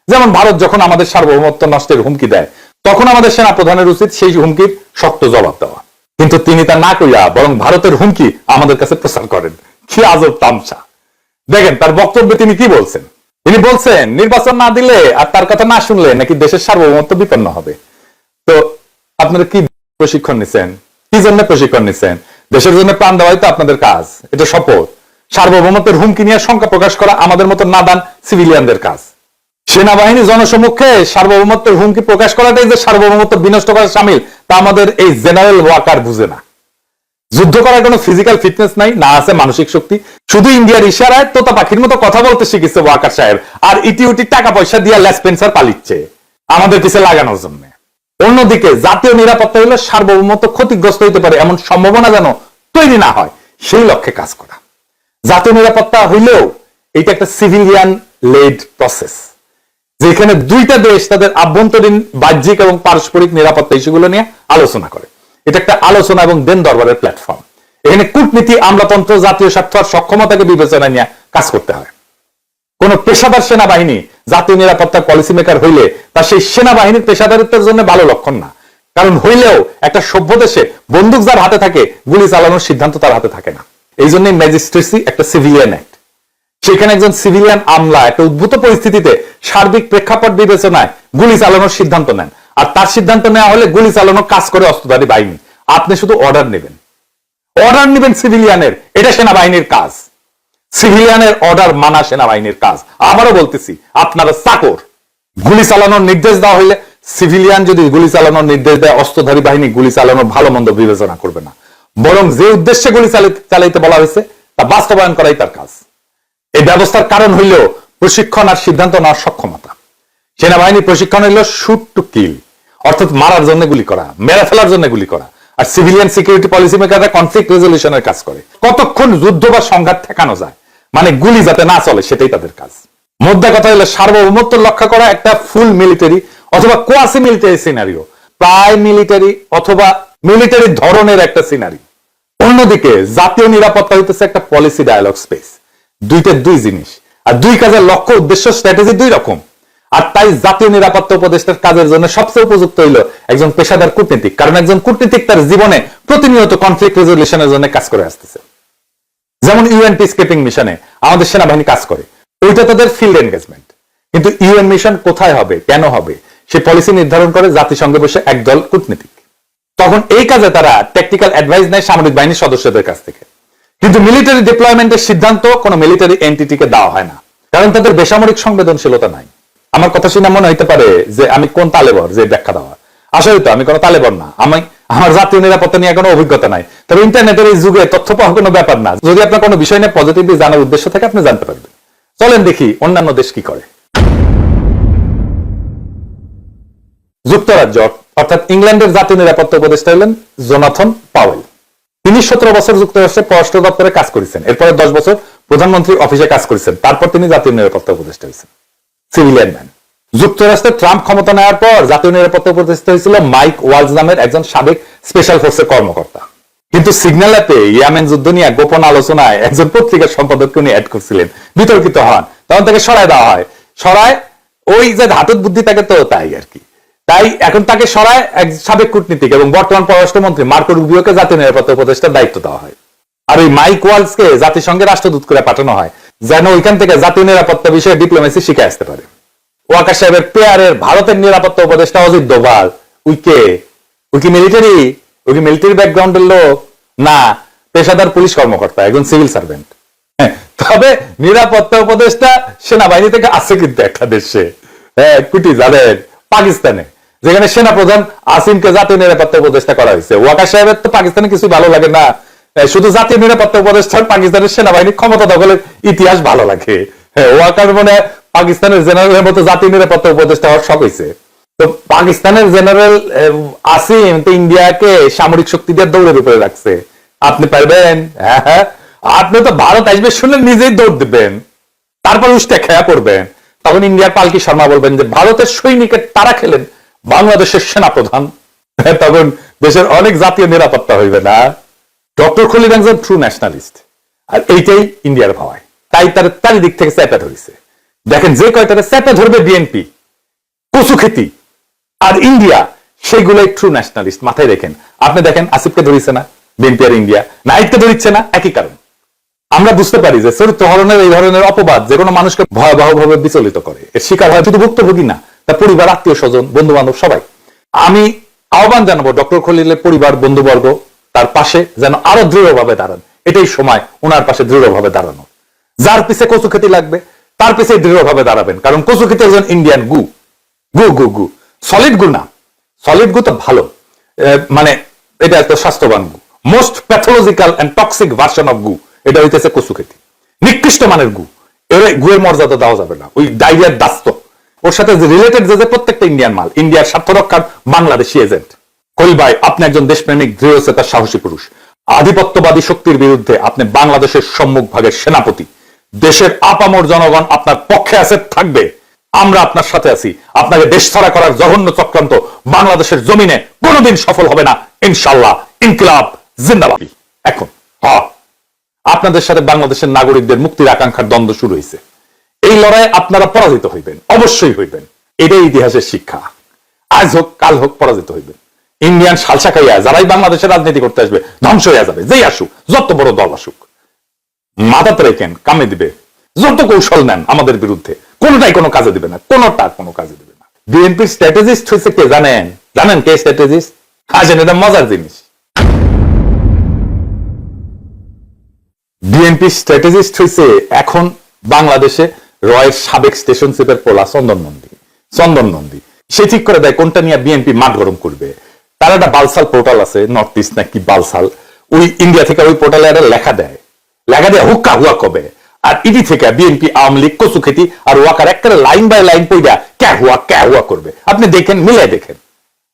যেমন ভারত যখন আমাদের সার্বভৌমত্ব নষ্টের হুমকি দেয়, তখন আমাদের সেনা প্রধানের উচিত সেই হুমকির শক্ত জবাব দেওয়া। কিন্তু তিনি তা না করিয়া বরং ভারতের হুমকি আমাদের কাছে প্রচার করেন। কি আজব তামসা! দেখেন তার বক্তব্যে তিনি কি বলছেন। তিনি বলছেন নির্বাচন না দিলে আর তার কথা না শুনলে নাকি দেশের সার্বভৌমত্ব বিপন্ন হবে। তো আপনারা কি প্রশিক্ষণ নিছেন? কি জন্য প্রশিক্ষণ নিছেন? দেশের জন্য প্রাণ দেওয়াই তো আপনাদের কাজ, এটা শপথ। সার্বভৌমত্বের হুমকি নিয়ে শঙ্কা প্রকাশ করা আমাদের মতো নাদান সিভিলিয়ানদের কাজ। সেনাবাহিনী জনসম্মুখে সার্বভৌমত্বের হুমকি প্রকাশ করাটাই যে সার্বভৌমত্ব বিনষ্ট করা সামিল, তা আমাদের এই জেনারেল ওয়াকার বুঝে না। যুদ্ধ করার কোনো ফিজিক্যাল ফিটনেস নাই, না আছে মানসিক শক্তি। শুধু ইন্ডিয়ার ইশারায় তোতা পাখির মতো কথা বলতে শিখেছে ওয়াকার সাহেব, আর ইটি টাকা পয়সা দিয়ে লেসপেন্সার পালিচ্ছে আমাদের পিছে লাগানোর জন্য। অন্যদিকে জাতীয় নিরাপত্তা হলে সার্বভৌমত্ব ক্ষতিগ্রস্ত হইতে পারে এমন সম্ভাবনা যেন তৈরি না হয়, সেই লক্ষ্যে কাজ করা। জাতীয় নিরাপত্তা হইলেও এটা একটা সিভিলিয়ান লেড প্রসেস, যেখানে দুইটা দেশ তাদের আভ্যন্তরীণ, বাহ্যিক এবং পারস্পরিক নিরাপত্তা ইস্যুগুলো নিয়ে আলোচনা করে। এটা একটা আলোচনা এবং দেন দরবারের প্ল্যাটফর্ম। এখানে কূটনীতি, আমলাতন্ত্র, জাতীয় স্বার্থ আর সক্ষমতাকে বিবেচনা নিয়ে কাজ করতে হয়। কোন পেশাদার সেনাবাহিনী জাতীয় নিরাপত্তার পলিসি মেকার হইলে তা সেই সেনাবাহিনীর পেশাদারিত্বের জন্য ভালো লক্ষণ না। কারণ হইলেও একটা সভ্য দেশে বন্দুক যার হাতে থাকে, গুলি চালানোর সিদ্ধান্ত তার হাতে থাকে না। এই জন্য ম্যাজিস্ট্রেসি একটা সিভিলিয়ান অ্যাক্ট। সেখানে একজন সিভিলিয়ান আমলা একটা উদ্ভূত পরিস্থিতিতে সার্বিক প্রেক্ষাপট বিবেচনায় গুলি চালানোর সিদ্ধান্ত নেন, আর তার সিদ্ধান্ত নেওয়া হলে গুলি চালানোর কাজ করে অস্ত্রধারী বাহিনী। আপনি শুধু অর্ডার নেবেন সিভিলিয়ানের, এটা সেনাবাহিনীর কাজ। সিভিলিয়ানের অর্ডার মানা সেনাবাহিনীর কাজ। আবারও বলতেছি, আপনারা চাকর। গুলি চালানোর নির্দেশ দেওয়া হইলে সিভিলিয়ান যদি গুলি চালানোর নির্দেশ দেয়, অস্ত্রধারী বাহিনী গুলি চালানোর ভালো মন্দ বিবেচনা করবে না, বরং যে উদ্দেশ্যে গুলি চালাইতে বলা হয়েছে তা বাস্তবায়ন করাই তার কাজ। এই ব্যবস্থার কারণ হইল প্রশিক্ষণ আর সিদ্ধান্ত নেওয়ার সক্ষমতা। সেনাবাহিনীর প্রশিক্ষণ হইল শুট টু কিল, অর্থাৎ মারার জন্য গুলি করা, মেরে ফেলার জন্য গুলি করা। আর সিভিলিয়ান সিকিউরিটি পলিসি মেকাররা কনফ্লিক্ট রেজলিউশনের কাজ করে। কতক্ষণ যুদ্ধ বা সংঘাত ঠেকানো যায়, মানে গুলি যাতে না চলে, সেটাই তাদের কাজ। মোদ্দা কথা হলো সার্বভৌমত্ব রক্ষা করা একটা ফুল মিলিটারি অথবা কোয়াসি মিলিটারি সিনারিও, প্রায় মিলিটারি অথবা মিলিটারি ধরনের একটা সিনারি। অন্যদিকে জাতীয় নিরাপত্তা হইতেছে একটা পলিসি ডায়ালগ স্পেস। দুইটা দুই জিনিস, আর দুই কাজের লক্ষ্য, উদ্দেশ্য, স্ট্র্যাটেজি দুই রকম। আর তাই জাতীয় নিরাপত্তা উপদেষ্টার কাজের জন্য সবচেয়ে উপযুক্ত হইল একজন পেশাদার কূটনীতিক। কারণ একজন কূটনীতিক তার জীবনে প্রতিনিয়ত কনফ্লিক্ট রেজলিউশনের জন্য কাজ করে আসতেছে। যেমন ইউএন পিসকিপিং মিশনে আমাদের সেনাবাহিনী কাজ করে, ওইটা তাদের ফিল্ড এনগেজমেন্ট। কিন্তু ইউএন মিশন কোথায় হবে, কেন হবে, সে পলিসি নির্ধারণ করে জাতিসংঘে বসে একদল কূটনীতিক। তখন এই কাজে তারা টেকনিক্যাল অ্যাডভাইস নেয় সামরিক বাহিনীর সদস্যদের কাছ থেকে। কিন্তু মিলিটারি ডিপ্লয়মেন্টের সিদ্ধান্ত কোন মিলিটারি এন্টিটিকে দেওয়া হয় না, কারণ তাদের বেসামরিক সংবেদনশীলতা নাই। আমার কথা শুনে মনে হইতে পারে যে আমি কোন তালেবর যে ব্যাখ্যা দেওয়া। আসলে তো আমি কোনো তালেবর না, আমার জাতীয় নিরাপত্তা নিয়ে কোনো অভিজ্ঞতা নাই। তবে ইন্টারনেটের এই যুগে তথ্য পাওয়া কোনো ব্যাপার না। যদি আপনার কোনো বিষয় নিয়ে পজিটিভলি জানার উদ্দেশ্য থাকে, আপনি জানতে পারবেন। চলেন দেখি অন্যান্য দেশ কি করে। যুক্তরাজ্য অর্থাৎ ইংল্যান্ডের জাতীয় নিরাপত্তা উপদেষ্টা হলেন জোনাথন পাওয়েল। তিনি 17 বছর যুক্তরাষ্ট্রের পররাষ্ট্র দপ্তরে কাজ করেছেন, এরপরে 10 বছর প্রধানমন্ত্রীর অফিসে কাজ করেছেন, তারপর তিনি জাতীয় নিরাপত্তা উপদেষ্টা হয়েছেন। Civilian man. যুক্তরাষ্ট্রে ট্রাম্প ক্ষমতা নেওয়ার পর জাতীয় নিরাপত্তা উপদেষ্টা হয়েছিল মাইক ওয়ালজ নামের একজন সাবেক স্পেশাল ফোর্সের কর্মকর্তা। কিন্তু সিগন্যাল অ্যাপে ইয়ামেন যুদ্ধ নিয়ে গোপন আলোচনায় একজন পত্রিকার সম্পাদককে উনি অ্যাড করছিলেন, বিতর্কিত হন, তখন তাকে সরায় দেওয়া হয়। সরায় ওই যে ধাতুর বুদ্ধি থাকে তো তাই আর কি। তাই এখন তাকে সরায় এক সাবেক কূটনীতিক এবং বর্তমান পররাষ্ট্রমন্ত্রী মার্কো রুবিওকে জাতীয় নিরাপত্তা উপদেষ্টার দায়িত্ব দেওয়া হয়। আর ওই মাইক ওয়ালসকে জাতিসংঘের রাষ্ট্রদূত করে পাঠানো হয়, যেন ওইখান থেকে জাতীয় নিরাপত্তা বিষয়ে ডিপ্লোমেসি শিখে আসতে পারে। ওয়াকার সাহেবের পেয়ারের ভারতের নিরাপত্তা উপদেষ্টা অজিত দোভাল, উই কি মিলিটারি ব্যাকগ্রাউন্ডের লোক না, পেশাদার পুলিশ কর্মকর্তা, একজন সিভিল সার্ভেন্ট। তবে নিরাপত্তা উপদেষ্টা সেনাবাহিনী থেকে আছে কিন্তু একটা দেশে, কুটি জানেন, পাকিস্তানে, যেখানে সেনাপ্রধান আসিমকে জাতীয় নিরাপত্তা উপদেষ্টা করা হয়েছে। ওয়াকার সাহেবের তো পাকিস্তানে কিছু ভালো লাগে না, শুধু জাতীয় নিরাপত্তা উপদেষ্টার পাকিস্তানের সেনাবাহিনী ক্ষমতা দখলের ইতিহাস ভালো লাগে। ওয়াকার মনে পাকিস্তানের জেনারেলের মতো জাতীয় নিরাপত্তা উপদেষ্টা হওয়ার শখ হয়েছে। তো পাকিস্তানের জেনারেল আসিম তো ইন্ডিয়াকে সামরিক শক্তি দিয়ে দৌড়ের উপরে রাখছে। আপনি পারবেন? হ্যাঁ, আপনি তো ভারত আসবে শুনে নিজেই দৌড় দিবেন, তারপর উষ্টা খেয়া করবেন। তখন ইন্ডিয়ার পালকি শর্মা বলবেন যে ভারতের সৈনিকের তারা খেলেন বাংলাদেশের সেনাপ্রধান। তখন দেশের অনেক জাতীয় নিরাপত্তা হইবে না। ডক্টর খলিল একজন ট্রু ন্যাশনালিস্ট, আর এইটাই ইন্ডিয়ার ভাবায়। তাই তার চারিদিক থেকে চ্যাপে ধরেছে। দেখেন যে কয়টারে চ্যাপে ধরবে বিএনপি, কচুক্ষেতি আর ইন্ডিয়া, সেগুলোই ট্রু ন্যাশনালিস্ট। মাথায় রেখেন। আপনি দেখেন আসিফকে ধরিছে না বিএনপি আর ইন্ডিয়া, নাইটকে ধরিচ্ছে না, একই কারণ। আমরা বুঝতে পারি যে চরিত্র হরণের এই ধরনের অপবাদ যে কোনো মানুষকে ভয়াবহভাবে বিচলিত করে। এর শিকার হয় শুধু ভুক্তভোগী না, তার পরিবার, আত্মীয় স্বজন, বন্ধু বান্ধব সবাই। আমি আহ্বান জানাবো ডক্টর খলিলের পরিবার, বন্ধুবর্গ তার পাশে যেন আরো দৃঢ়ভাবে দাঁড়ান। এটাই সময় ওনার পাশে দৃঢ়ভাবে দাঁড়ানো। যার পিছে কচুক্ষেতি লাগবে তার পিছে দৃঢ়ভাবে দাঁড়াবেন, কারণ কচুক্ষেতি একজন ইন্ডিয়ান গু গু গু গু সলিড গু না। সলিড গু তো ভালো, মানে এটা একটা স্বাস্থ্যবান গু। Most pathological and toxic version of গু এটা হইতেছে কচুক্ষেতি, নিকৃষ্ট মানের গু। এর গুয়ের মর্যাদা দেওয়া যাবে না, ওই ডাইরিয়ার দাস্ত। ওর সাথে রিলেটেড যে প্রত্যেকটা ইন্ডিয়ান মাল, ইন্ডিয়ার স্বার্থ রক্ষার বাংলাদেশি এজেন্ট। খলিল ভাই, আপনি একজন দেশপ্রেমিক, দৃঢ়চেতা, সাহসী পুরুষ। আধিপত্যবাদী শক্তির বিরুদ্ধে আপনি বাংলাদেশের সম্মুখ ভাগের সেনাপতি। দেশের আপামর জনগণ আপনার পক্ষে আছে, থাকবে। আমরা আপনার সাথে আছি। আপনাকে দেশ ছাড়া করার জঘন্য চক্রান্ত বাংলাদেশের জমিনে কোনোদিন সফল হবে না, ইনশাআল্লাহ। ইনকিলাব জিন্দাবাদ। এখন আপনাদের সাথে বাংলাদেশের নাগরিকদের মুক্তির আকাঙ্ক্ষার দ্বন্দ্ব শুরু হয়েছে। এই লড়াইয়ে আপনারা পরাজিত হইবেন, অবশ্যই হইবেন। এটাই ইতিহাসের শিক্ষা। আজ হোক কাল হোক পরাজিত হইবেন। ইন্ডিয়ান সালসা খাইয়া যারাই বাংলাদেশের রাজনীতি করতে আসবে ধ্বংস হয়ে যাবে। যেই আসুক, যত বড় দল আসুক, মাথাতে রেখেন, কামে দিবে। যত কৌশল নেন আমাদের বিরুদ্ধে, কোনটাই কোনো কাজে দিবে না, কোনটা কোনো কাজে দিবে না। বিএনপির স্ট্র্যাটেজিস্ট হয়েছে কে জানেন? জানেন কে স্ট্র্যাটেজিস্ট? হাজেন, এটা মজার জিনিস। বিএনপি স্ট্র্যাটেজিস্ট হয়েছে এখন বাংলাদেশে রয়ের সাবেক স্টেশন চিফের পোলা চন্দন নন্দী। সে ঠিক করে দেয় কোনটা নিয়ে বিএনপি মাঠ গরম করবে। তার একটা বালসাল পোর্টাল আছে, নর্থ ইস্ট নাকি বালসাল, ওই ইন্ডিয়া থেকে ওই পোর্টালে একটা লেখা দেয় হুক্কা হুয়া কবে। আর ইডি থেকে বিএনপি, আওয়ামী লীগ, কচুক্ষেতি আর ওয়াকার একটা লাইন বাই লাইন পইরা ক্যা হুয়া করবে। আপনি দেখেন, মিলে দেখেন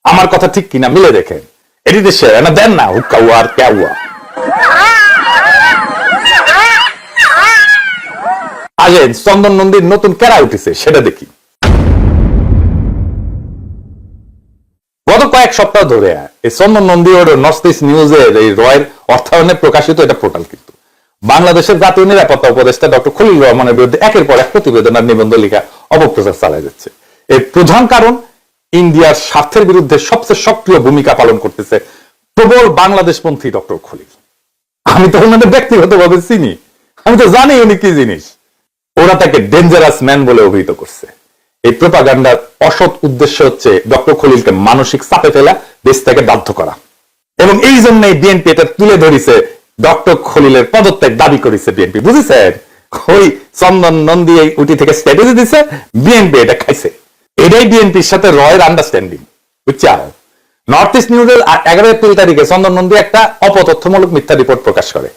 আমার কথা ঠিক কিনা, মিলে দেখেন। এটি দেশে দেন না হুক্কা হুয়া আর ক্যা হুয়া। আগে চন্দন নন্দীর নতুন কেরা উঠেছে সেটা দেখি। গত কয়েক সপ্তাহ ধরে এই চন্দন নন্দী ওর নর্থ ইস্ট নিউজের এই রয়ের অর্থায়নে প্রকাশিত এটা পোর্টাল কিন্তু বাংলাদেশের জাতীয় নিরাপত্তা উপদেষ্টা ডক্টর খলিল রহমানের বিরুদ্ধে একের পর এক প্রতিবেদন আর নিবন্ধ লেখা অপপ্রচার চালায় যাচ্ছে। এর প্রধান কারণ ইন্ডিয়ার স্বার্থের বিরুদ্ধে সবচেয়ে সক্রিয় ভূমিকা পালন করতেছে প্রবল বাংলাদেশপন্থী ডক্টর খলিল। আমি তো ওনাদের ব্যক্তিগতভাবে চিনি, আমি তো জানি উনি কি জিনিস। ওরা তাকে ডেঞ্জারাস ম্যান বলে অভিহিত করছে। এই প্রোপাগান্ডার অসৎ উদ্দেশ্য হচ্ছে ডক্টর খলিলকে মানসিক চাপে ফেলা, দেশ থেকে বাধ্য করা। এবং এই জন্যই বিএনপি এটা তুলে ধরেছে, ডক্টর খলিলের পদত্যাগ দাবি করেছে বিএনপি। বুঝেছেন? ওই চন্দন নন্দী এই উটি থেকে স্ট্র্যাটেজি দিছে, বিএনপি এটা খাইছে। এটাই বিএনপির সাথে রয়ের আন্ডারস্ট্যান্ডিং, বুঝছো? নর্থ ইস্ট নিউজের 11 এপ্রিল তারিখে চন্দন নন্দী একটা অপতথ্যমূলক মিথ্যা রিপোর্ট প্রকাশ করে।